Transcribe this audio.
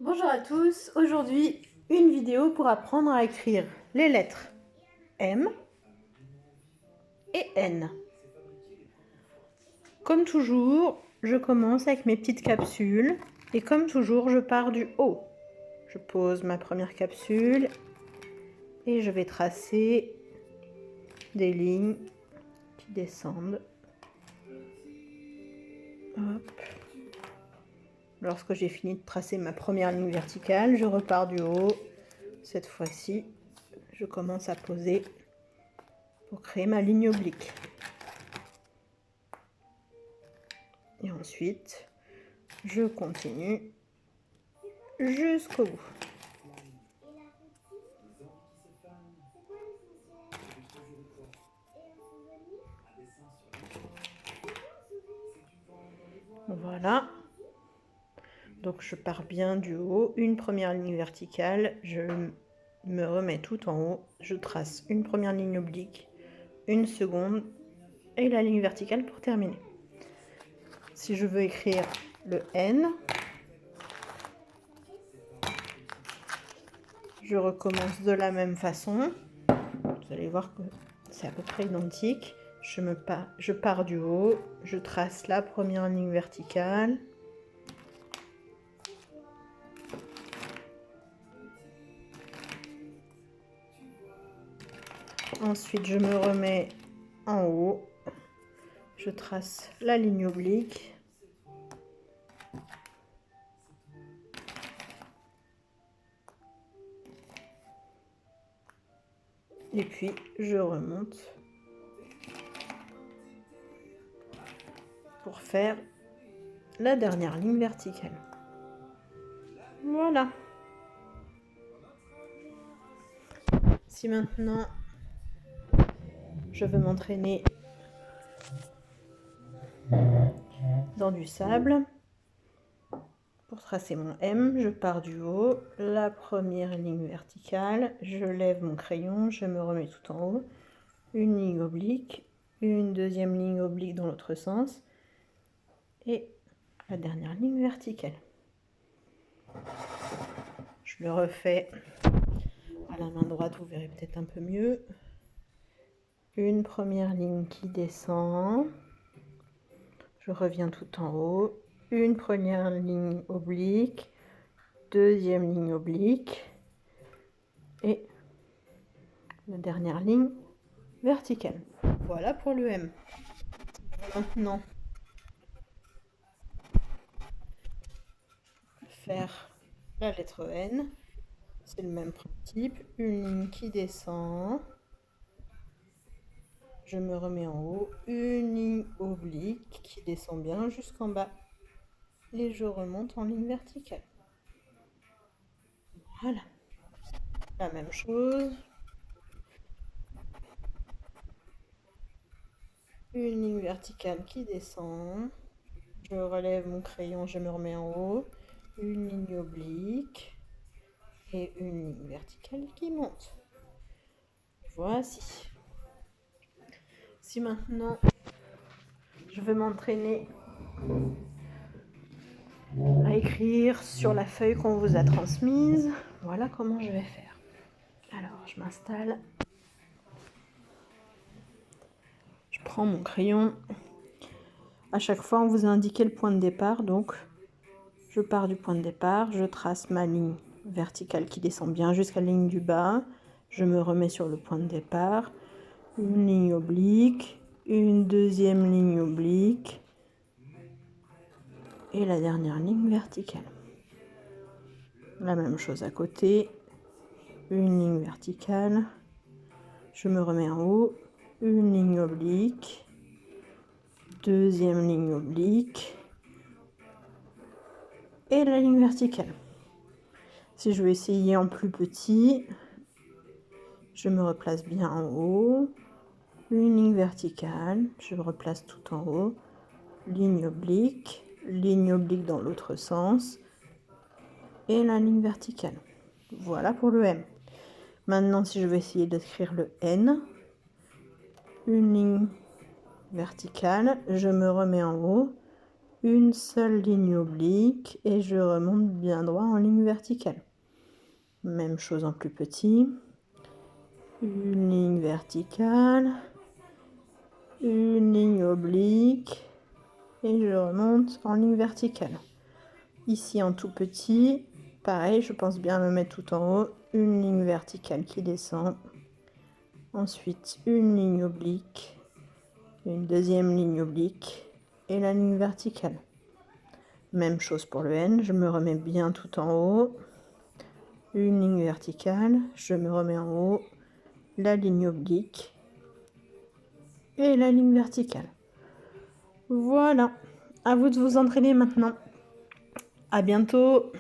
Bonjour à tous, aujourd'hui une vidéo pour apprendre à écrire les lettres M et N. Comme toujours, je commence avec mes petites capsules et comme toujours, je pars du haut. Je pose ma première capsule et je vais tracer des lignes qui descendent. Hop. Lorsque j'ai fini de tracer ma première ligne verticale, je repars du haut. Cette fois-ci, je commence à poser pour créer ma ligne oblique. Et ensuite, je continue jusqu'au bout. Voilà. Donc je pars bien du haut, une première ligne verticale, je me remets tout en haut, je trace une première ligne oblique, une seconde et la ligne verticale pour terminer. Si je veux écrire le N, je recommence de la même façon. Vous allez voir que c'est à peu près identique. Je pars du haut, je trace la première ligne verticale. Ensuite, je me remets en haut, je trace la ligne oblique. Et puis, je remonte pour faire la dernière ligne verticale. Voilà. Si maintenant, je veux m'entraîner dans du sable, pour tracer mon M, je pars du haut, la première ligne verticale, je lève mon crayon, je me remets tout en haut, une ligne oblique, une deuxième ligne oblique dans l'autre sens, et la dernière ligne verticale. Je le refais à la main droite, vous verrez peut-être un peu mieux. Une première ligne qui descend, je reviens tout en haut, une première ligne oblique, deuxième ligne oblique et la dernière ligne verticale. Voilà pour le M. Maintenant, faire la lettre N. C'est le même principe, une ligne qui descend, je me remets en haut, une ligne oblique qui descend bien jusqu'en bas et je remonte en ligne verticale. Voilà, la même chose, une ligne verticale qui descend, je relève mon crayon, je me remets en haut, une ligne oblique et une ligne verticale qui monte. Voici. Si maintenant je veux m'entraîner à écrire sur la feuille qu'on vous a transmise, voilà comment je vais faire. Alors je m'installe, je prends mon crayon. À chaque fois on vous a indiqué le point de départ, donc je pars du point de départ, je trace ma ligne verticale qui descend bien jusqu'à la ligne du bas, je me remets sur le point de départ, une ligne oblique, une deuxième ligne oblique et la dernière ligne verticale. La même chose à côté, une ligne verticale, je me remets en haut, une ligne oblique, deuxième ligne oblique et la ligne verticale. Si je veux essayer en plus petit, je me replace bien en haut, une ligne verticale, je me replace tout en haut, ligne oblique dans l'autre sens et la ligne verticale. Voilà pour le M. Maintenant, si je veux essayer d'écrire le N, une ligne verticale, je me remets en haut, une seule ligne oblique et je remonte bien droit en ligne verticale. Même chose en plus petit. Une ligne verticale, une ligne oblique et je remonte en ligne verticale. Ici en tout petit, pareil, je pense bien le mettre tout en haut, une ligne verticale qui descend, ensuite une ligne oblique, une deuxième ligne oblique et la ligne verticale. Même chose pour le N, je me remets bien tout en haut, une ligne verticale, je me remets en haut, la ligne oblique et la ligne verticale. Voilà, à vous de vous entraîner maintenant. À bientôt.